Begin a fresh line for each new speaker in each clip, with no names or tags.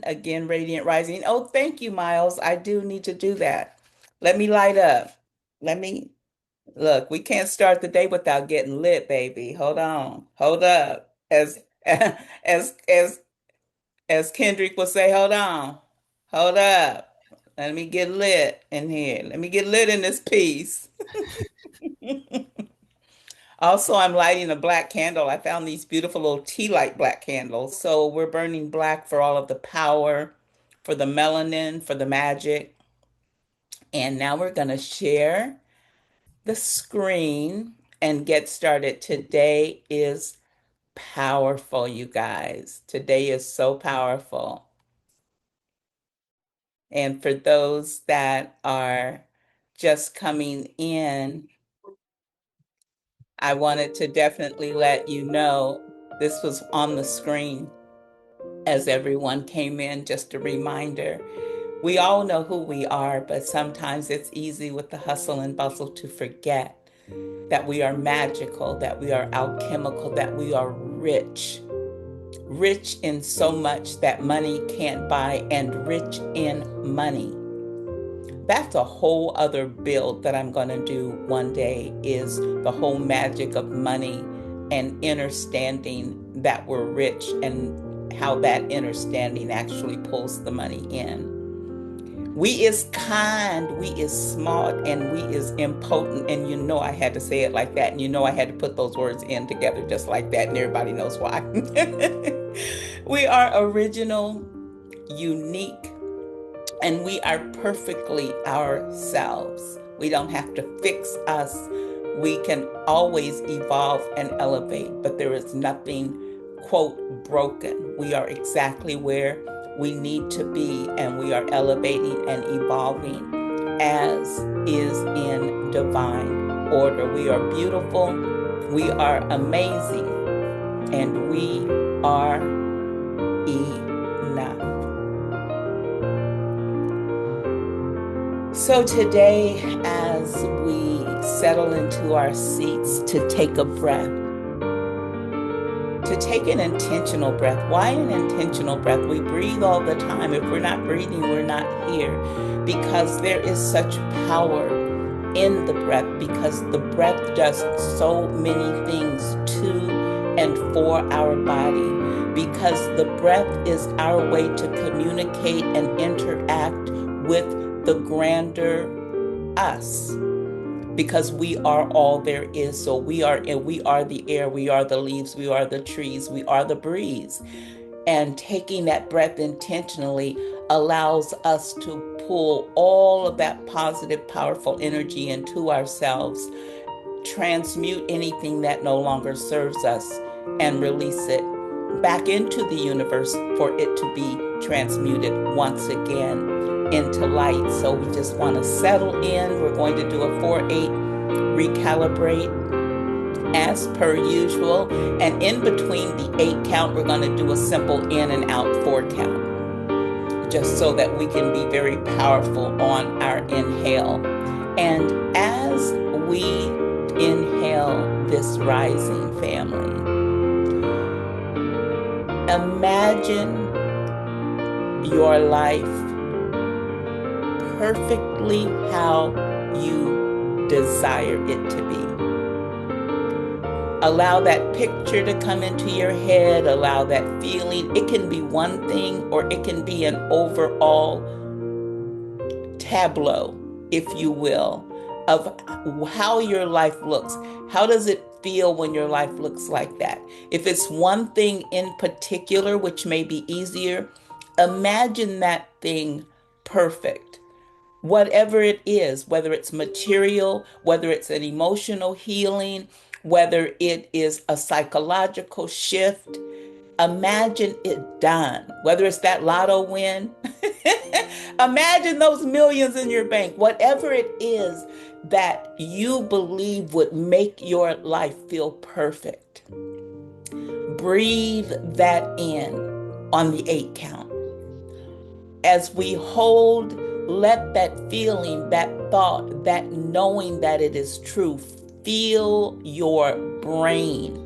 Again, Radiant Rising. Oh, thank you, Miles. I do need to do that. Let me light up. Let me look. We can't start the day without getting lit, baby. Hold on. Hold up. As as Kendrick would say, hold on. Hold up. Let me get lit in here. Let me get lit in this piece. Also, I'm lighting a black candle. I found these beautiful little tea light black candles. So we're burning black for all of the power, for the melanin, for the magic. And now we're going to share the screen and get started. Today is powerful, you guys. Today is so powerful. And for those that are just coming in, I wanted to definitely let you know this was on the screen as everyone came in, just a reminder. We all know who we are, but sometimes it's easy with the hustle and bustle to forget that we are magical, that we are alchemical, that we are rich. Rich in so much that money can't buy, and rich in money. That's a whole other build that I'm going to do one day, is the whole magic of money and understanding that we're rich and how that understanding actually pulls the money in. We is kind, we is smart, and we is impotent. And you know I had to say it like that. And you know I had to put those words in together just like that. And everybody knows why. We are original, unique, and we are perfectly ourselves. We don't have to fix us. We can always evolve and elevate, but there is nothing, quote, broken. We are exactly where we need to be, and we are elevating and evolving as is in divine order. We are beautiful, we are amazing, and we are enough. So today, as we settle into our seats to take a breath, to take an intentional breath. Why an intentional breath? We breathe all the time. If we're not breathing, we're not here, because there is such power in the breath, because the breath does so many things to and for our body, because the breath is our way to communicate and interact with the grander us, because we are all there is. So we are the air, we are the leaves, we are the trees, we are the breeze. And taking that breath intentionally allows us to pull all of that positive, powerful energy into ourselves, transmute anything that no longer serves us, and release it back into the universe for it to be transmuted once again into light. So we just want to settle in. We're going to do a 4-8 recalibrate as per usual. And in between the 8 count, we're going to do a simple in and out 4 count, just so that we can be very powerful on our inhale. And as we inhale this rising family, imagine your life perfectly how you desire it to be. Allow that picture to come into your head, allow that feeling. It can be one thing, or it can be an overall tableau, if you will, of how your life looks. How does it feel when your life looks like that? If it's one thing in particular, which may be easier, imagine that thing perfect. Whatever it is, whether it's material, whether it's an emotional healing, whether it is a psychological shift, imagine it done. Whether it's that lotto win, imagine those millions in your bank. Whatever it is that you believe would make your life feel perfect, breathe that in on the 8 count. As we hold, let that feeling, that thought, that knowing that it is true, feel your brain.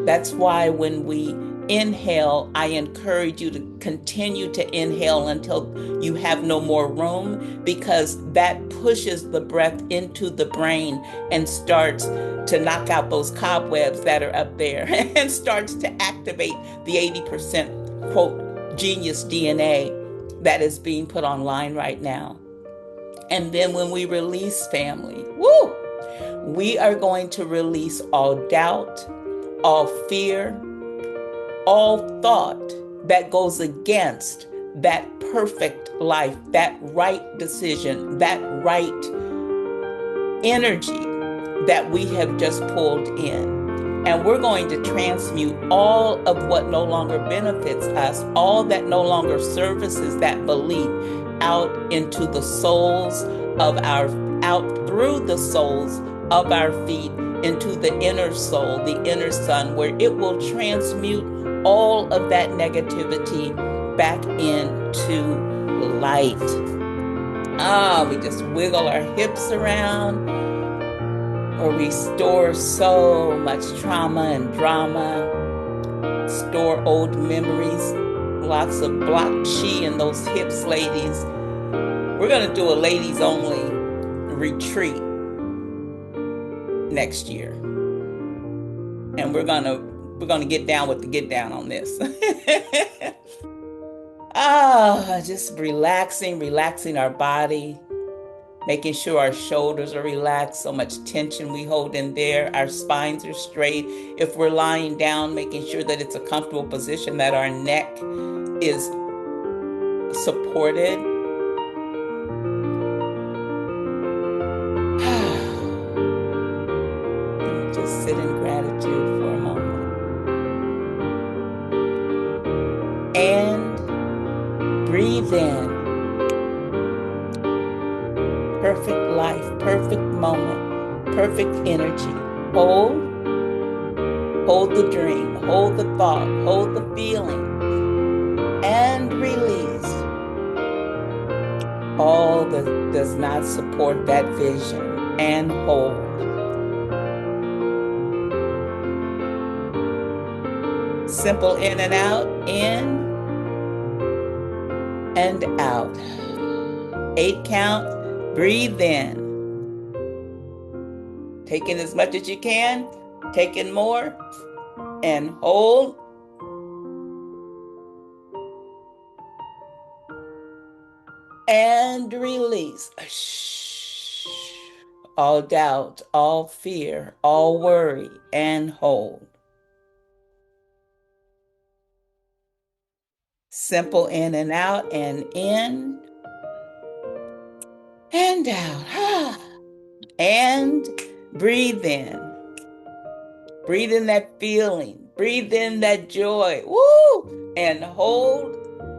That's why when we inhale, I encourage you to continue to inhale until you have no more room, because that pushes the breath into the brain and starts to knock out those cobwebs that are up there and starts to activate the 80% quote genius DNA that is being put online right now. And then when we release, family, woo, we are going to release all doubt, all fear, all thought that goes against that perfect life, that right decision, that right energy that we have just pulled in. And we're going to transmute all of what no longer benefits us, all that no longer services that belief, out into the soles of out through the soles of our feet into the inner soul, the inner sun, where it will transmute all of that negativity back into light. We just wiggle our hips around, or we store so much trauma and drama, store old memories, lots of blocked chi in those hips, ladies. We're going to do a ladies only retreat next year. And we're going to get down with the get down on this. Just relaxing our body, making sure our shoulders are relaxed, so much tension we hold in there, our spines are straight. If we're lying down, making sure that it's a comfortable position, that our neck is supported. Just sit in gratitude for a moment. And breathe in. Perfect life, perfect moment, perfect energy. Hold the dream, hold the thought, hold the feeling, and release all that does not support that vision, and hold. Simple in and out, in and out. 8 count. Breathe in. Take in as much as you can. Take in more. And hold. And release. All doubt, all fear, all worry, and hold. Simple in and out, and in and out. And breathe in. Breathe in that feeling. Breathe in that joy. Woo! And hold.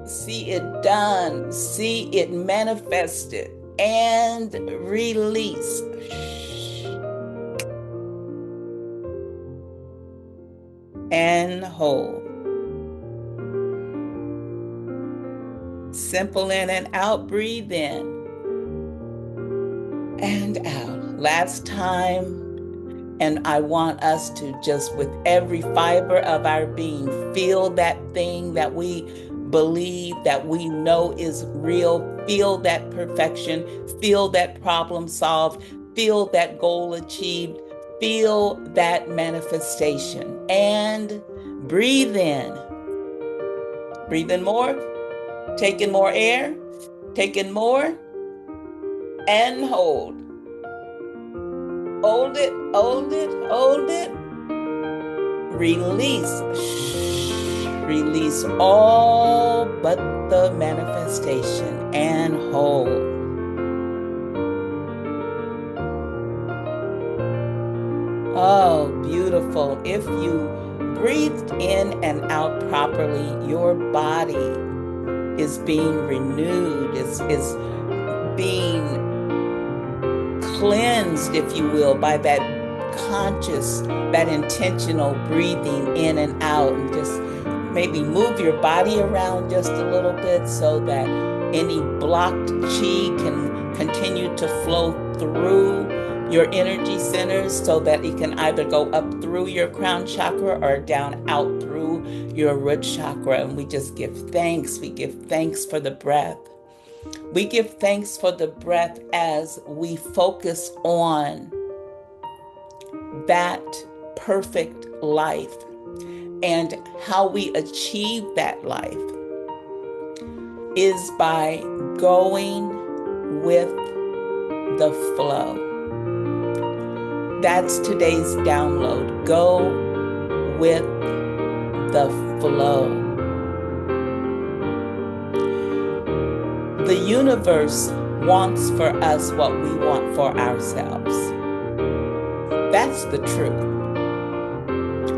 See it done. See it manifested. And release. And hold. Simple in and out. Breathe in and out. Last time. And I want us to just, with every fiber of our being, feel that thing that we believe, that we know is real. Feel that perfection. Feel that problem solved. Feel that goal achieved. Feel that manifestation. And breathe in. Breathe in more. Take in more air. Take in more. And hold. Hold it, hold it, hold it. Release. Release all but the manifestation, and hold. Oh, beautiful. If you breathed in and out properly, your body is being renewed, is being cleansed, if you will, by that conscious, that intentional breathing in and out. And just maybe move your body around just a little bit so that any blocked chi can continue to flow through your energy centers so that it can either go up through your crown chakra or down out through your root chakra. And we just give thanks. We give thanks for the breath. We give thanks for the breath as we focus on that perfect life and how we achieve that life is by going with the flow. That's today's download. Go with the flow. The universe wants for us what we want for ourselves. That's the truth.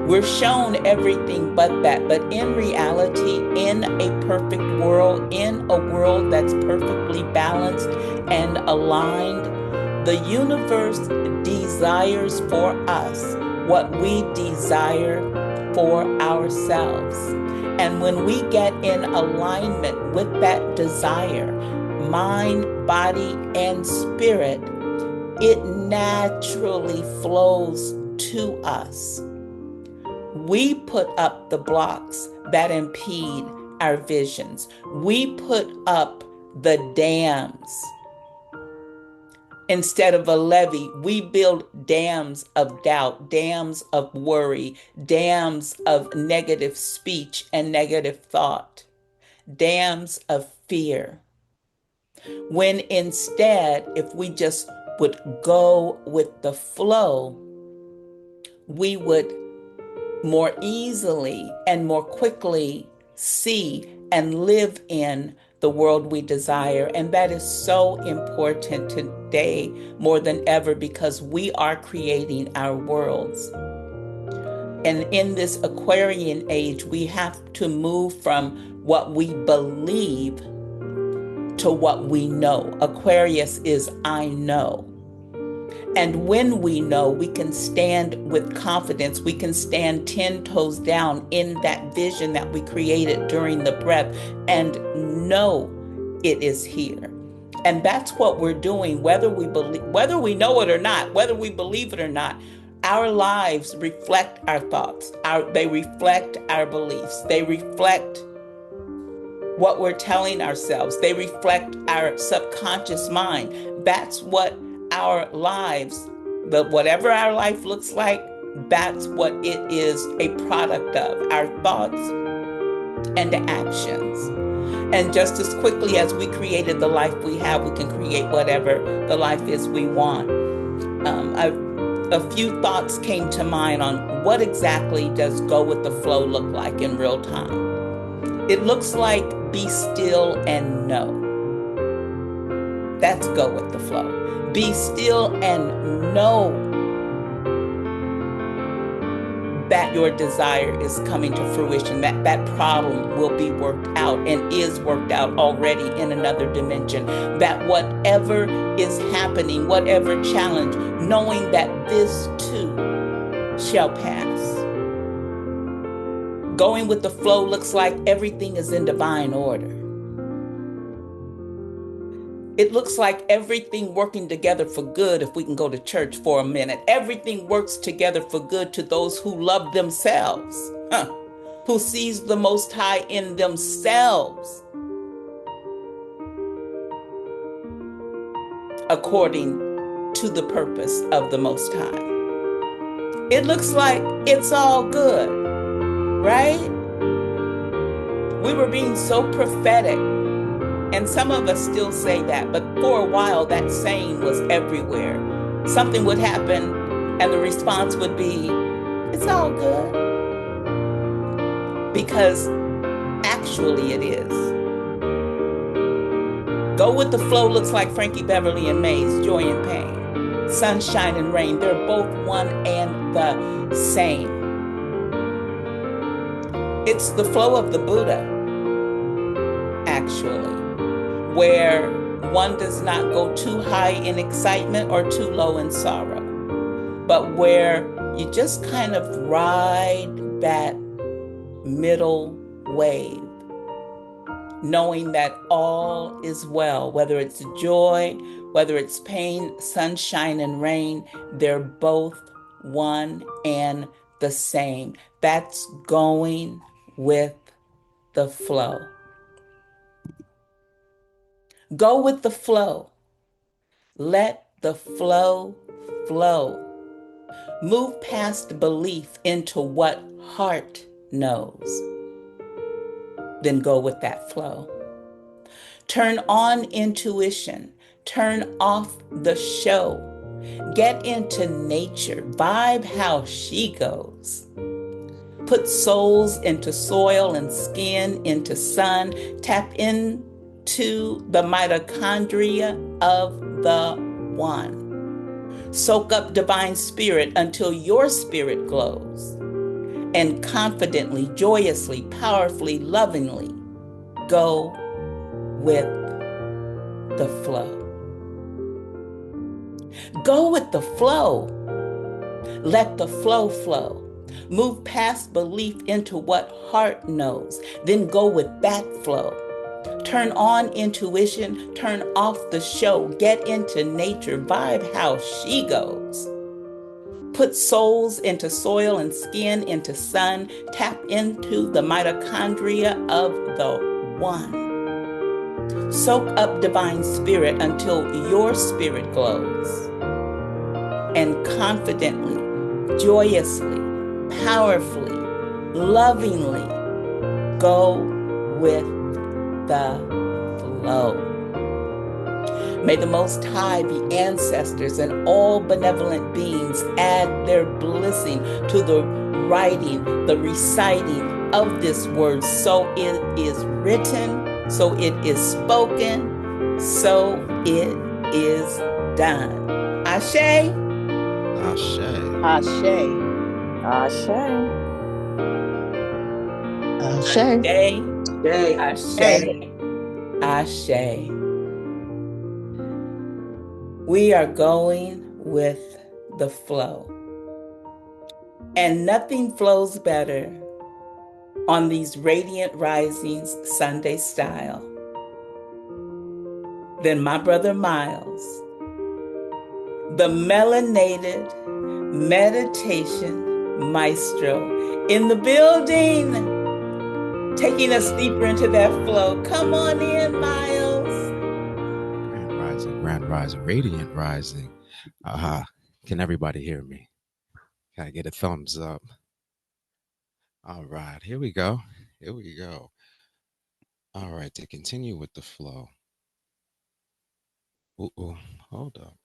We're shown everything but that. But in reality, in a perfect world, in a world that's perfectly balanced and aligned, the universe desires for us what we desire for ourselves. And when we get in alignment with that desire, mind, body, and spirit, it naturally flows to us. We put up the blocks that impede our visions. We put up the dams. Instead of a levee, we build dams of doubt, dams of worry, dams of negative speech and negative thought, dams of fear. When instead, if we just would go with the flow, we would more easily and more quickly see and live in the world we desire. And that is so important today more than ever because we are creating our worlds. And in this Aquarian age, we have to move from what we believe to what we know. Aquarius is I know. And when we know, we can stand with confidence. We can stand 10 toes down in that vision that we created during the breath and know it is here. And that's what we're doing, whether we know it or not, whether we believe it or not. Our lives reflect our thoughts. They reflect our beliefs. They reflect what we're telling ourselves. They reflect our subconscious mind. That's what our lives, but whatever our life looks like, that's what it is a product of, our thoughts and actions. And just as quickly as we created the life we have, we can create whatever the life is we want. A few thoughts came to mind on what exactly does go with the flow look like in real time. It looks like be still and know. That's go with the flow. Be still and know that your desire is coming to fruition, that problem will be worked out and is worked out already in another dimension, that whatever is happening, whatever challenge, knowing that this too shall pass. Going with the flow looks like everything is in divine order. It looks like everything working together for good if we can go to church for a minute. Everything works together for good to those who love themselves, who sees the Most High in themselves, according to the purpose of the Most High. It looks like it's all good, right? We were being so prophetic. And some of us still say that, but for a while that saying was everywhere. Something would happen and the response would be, it's all good. Because actually it is. Go with the flow looks like Frankie Beverly and Maze, Joy and Pain, Sunshine and Rain. They're both one and the same. It's the flow of the Buddha, actually, where one does not go too high in excitement or too low in sorrow, but where you just kind of ride that middle wave, knowing that all is well, whether it's joy, Whether it's pain, sunshine, and rain, they're both one and the same. That's going with the flow. Go with the flow. Let the flow flow. Move past belief into what heart knows. Then go with that flow. Turn on intuition. Turn off the show. Get into nature. Vibe how she goes. Put souls into soil and skin into sun. Tap into the mitochondria of the one. Soak up divine spirit until your spirit glows. And confidently, joyously, powerfully, lovingly go with the flow. Go with the flow. Let the flow flow. Move past belief into what heart knows. Then go with that flow. Turn on intuition, turn off the show, get into nature, vibe how she goes. Put souls into soil and skin into sun, tap into the mitochondria of the one. Soak up divine spirit until your spirit glows. And confidently, joyously, powerfully, lovingly go with the flow. May the Most High, the ancestors, and all benevolent beings add their blessing to the writing, the reciting of this word. So it is written, so it is spoken, so it is done. Ashe.
Ashe.
Ashe.
Ashe.
Ashe. Ashe. Ashe. We are going with the flow. And nothing flows better on these Radiant Risings Sunday style than my brother Miles, the melanated meditation maestro in the building, taking us deeper into that flow. Come on in, Miles.
Grand rising, radiant rising. Can everybody hear me? Can I get a thumbs up? All right, here we go. Here we go. All right, to continue with the flow. Ooh, hold up.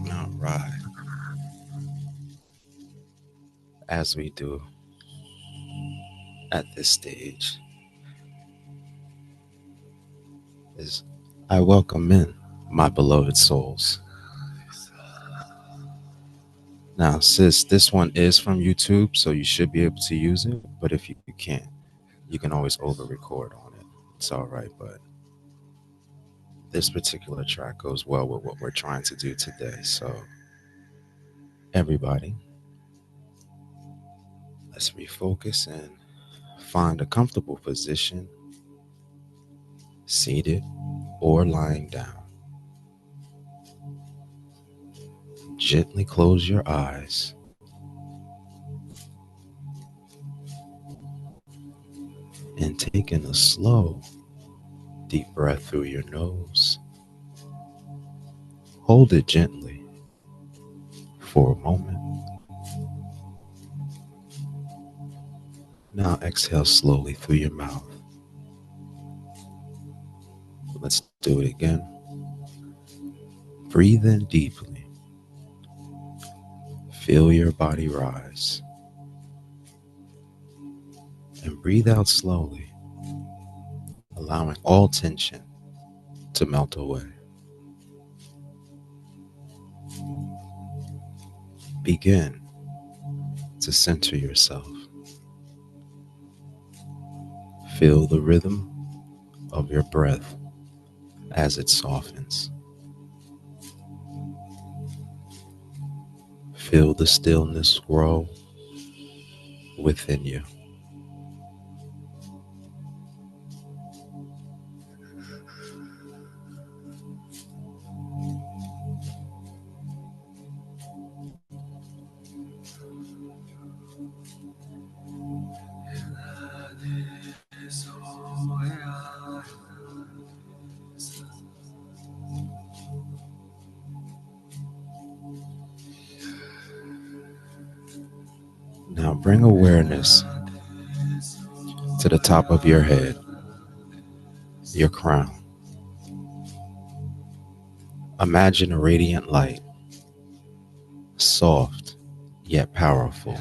All right. As we do at this stage, is I welcome in my beloved souls. Now, sis, this one is from YouTube, so you should be able to use it. But if you can't, you can always over record on it. It's all right. But this particular track goes well with what we're trying to do today. So, everybody, let's refocus and find a comfortable position, seated or lying down. Gently close your eyes and take in a slow, deep breath through your nose. Hold it gently for a moment. Now exhale slowly through your mouth. Let's do it again. Breathe in deeply. Feel your body rise. And breathe out slowly, allowing all tension to melt away. Begin to center yourself. Feel the rhythm of your breath as it softens. Feel the stillness grow within you. Now bring awareness to the top of your head, your crown. Imagine a radiant light, soft yet powerful,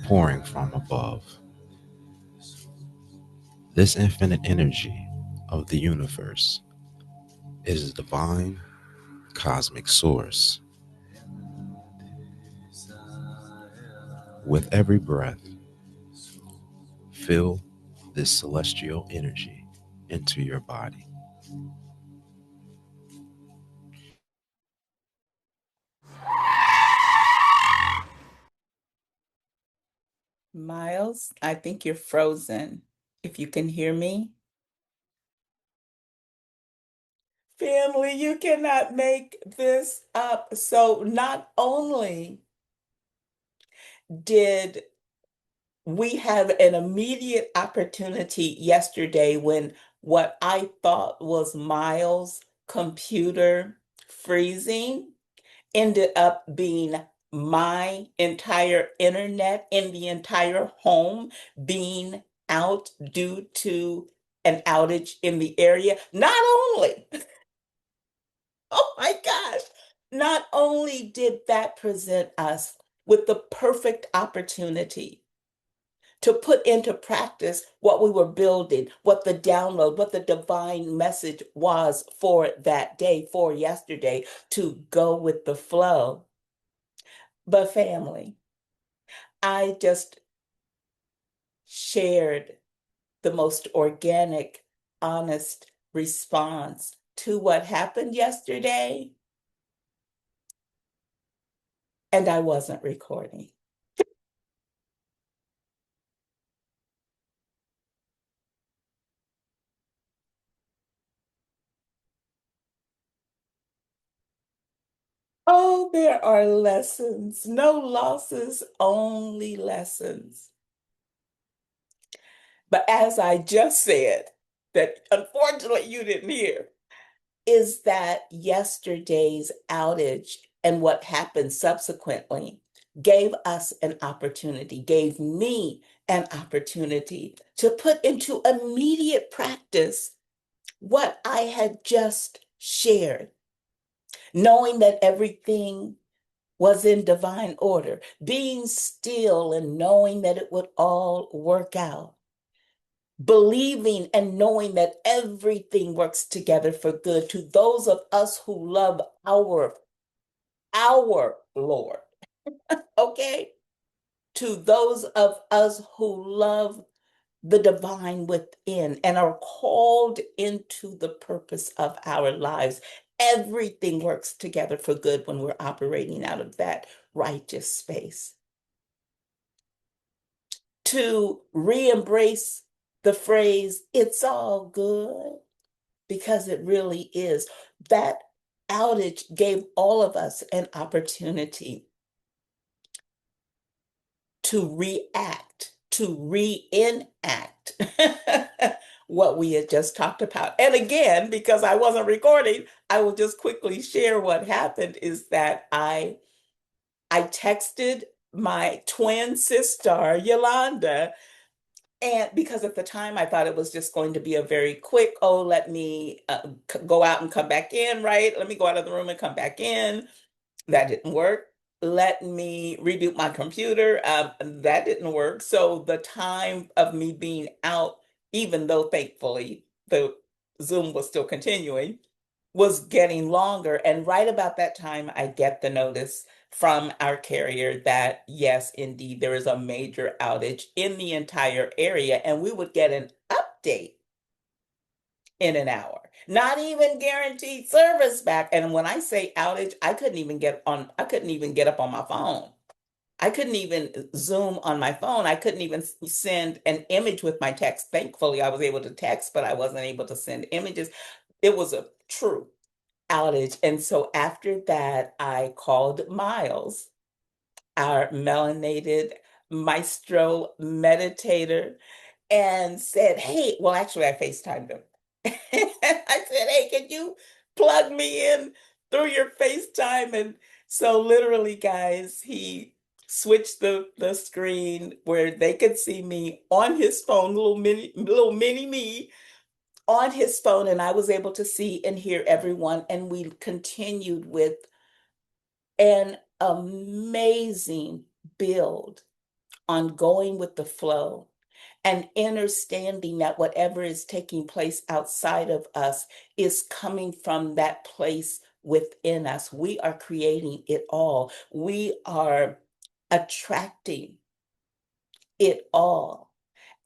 pouring from above. This infinite energy of the universe is a divine cosmic source. With every breath, feel this celestial energy into your body.
Miles, I think you're frozen. If you can hear me. Family, you cannot make this up. So not only did we have an immediate opportunity yesterday when what I thought was Miles' computer freezing ended up being my entire internet in the entire home being out due to an outage in the area. Not only, oh my gosh, not only did that present us with the perfect opportunity to put into practice what we were building, what the download, what the divine message was for that day, for yesterday, to go with the flow. But family, I just shared the most organic, honest response to what happened yesterday, and I wasn't recording. Oh, there are lessons, no losses, only lessons. But as I just said, that unfortunately you didn't hear, is that yesterday's outage and what happened subsequently gave us an opportunity, gave me an opportunity to put into immediate practice what I had just shared, knowing that everything was in divine order, being still and knowing that it would all work out, believing and knowing that everything works together for good to those of us who love our Lord. Okay, to those of us who love the divine within and are called into the purpose of our lives. Everything works together for good when we're operating out of that righteous space. To re-embrace the phrase, it's all good, because it really is. That outage gave all of us an opportunity to react, to reenact what we had just talked about. And again, because I wasn't recording, I will just quickly share what happened is that I texted my twin sister, Yolanda, and because at the time I thought it was just going to be a very quick, oh, let me go out and come back in, right? Let me go out of the room and come back in. That didn't work. Let me reboot my computer. That didn't work. So the time of me being out, even though thankfully the Zoom was still continuing, was getting longer. And right about that time, I get the notice from our carrier that yes, indeed, there is a major outage in the entire area. And we would get an update in an hour. Not even guaranteed service back. And when I say outage, I couldn't even get up on my phone. I couldn't even Zoom on my phone. I couldn't even send an image with my text. Thankfully, I was able to text, but I wasn't able to send images. It was a true outage. And so after that, I called Miles, our melanated maestro meditator, and said, hey, well, actually, I FaceTimed him. I said, hey, can you plug me in through your FaceTime? And so literally, guys, he switched the screen where they could see me on his phone, little mini me on his phone, and I was able to see and hear everyone. And we continued with an amazing build on going with the flow and understanding that whatever is taking place outside of us is coming from that place within us. We are creating it all. We are attracting it all.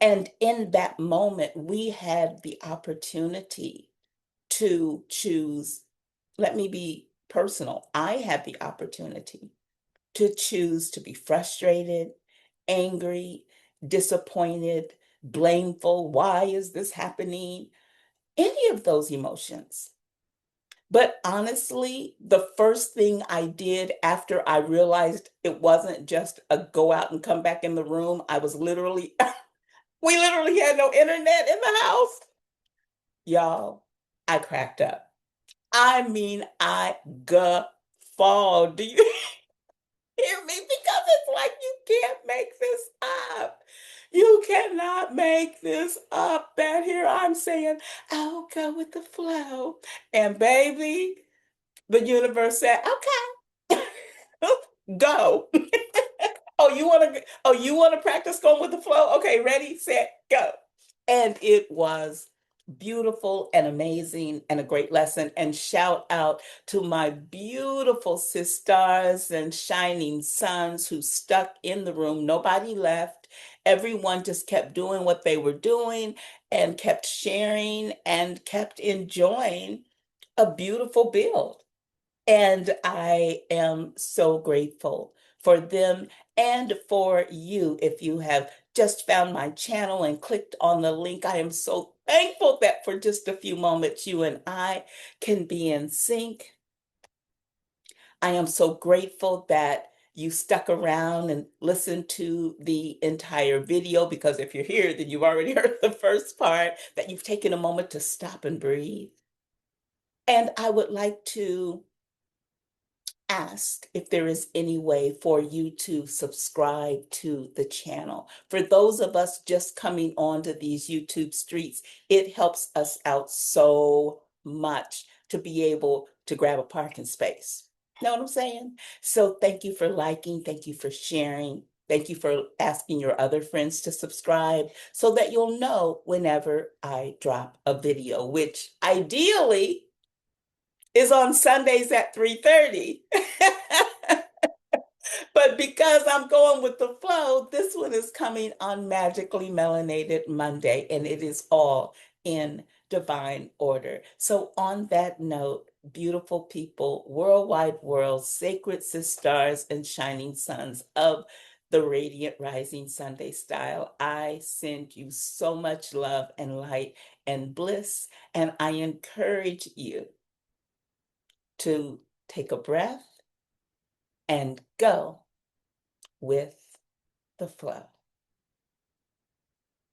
And in that moment, we had the opportunity to choose. Let me be personal. I had the opportunity to choose to be frustrated, angry, disappointed, blameful. Why is this happening? Any of those emotions. But honestly, the first thing I did after I realized it wasn't just a go out and come back in the room, I was literally, we literally had no internet in the house. Y'all, I cracked up. I mean, I guffawed. Do you hear me? Because it's like you can't make this up. You cannot make this up. That here I'm saying, I'll go with the flow. And baby, the universe said, okay, go. Oh, you want to practice going with the flow? Okay, ready, set, go. And it was beautiful and amazing and a great lesson. And shout out to my beautiful sisters and shining suns who stuck in the room. Nobody left. Everyone just kept doing what they were doing and kept sharing and kept enjoying a beautiful build. And I am so grateful for them and for you. If you have just found my channel and clicked on the link, I am so thankful that for just a few moments, you and I can be in sync. I am so grateful that you stuck around and listened to the entire video, because if you're here, then you've already heard the first part, that you've taken a moment to stop and breathe. And I would like to ask if there is any way for you to subscribe to the channel. For those of us just coming onto these YouTube streets, it helps us out so much to be able to grab a parking space. Know what I'm saying? So thank you for liking, thank you for sharing. Thank you for asking your other friends to subscribe so that you'll know whenever I drop a video, which ideally is on Sundays at 3:30. But because I'm going with the flow, this one is coming on Magically Melanated Monday, and it is all in divine order. So, on that note, beautiful people, worldwide world, sacred sisters, and shining suns of the Radiant Rising Sunday style, I send you so much love and light and bliss, and I encourage you to take a breath and go with the flow.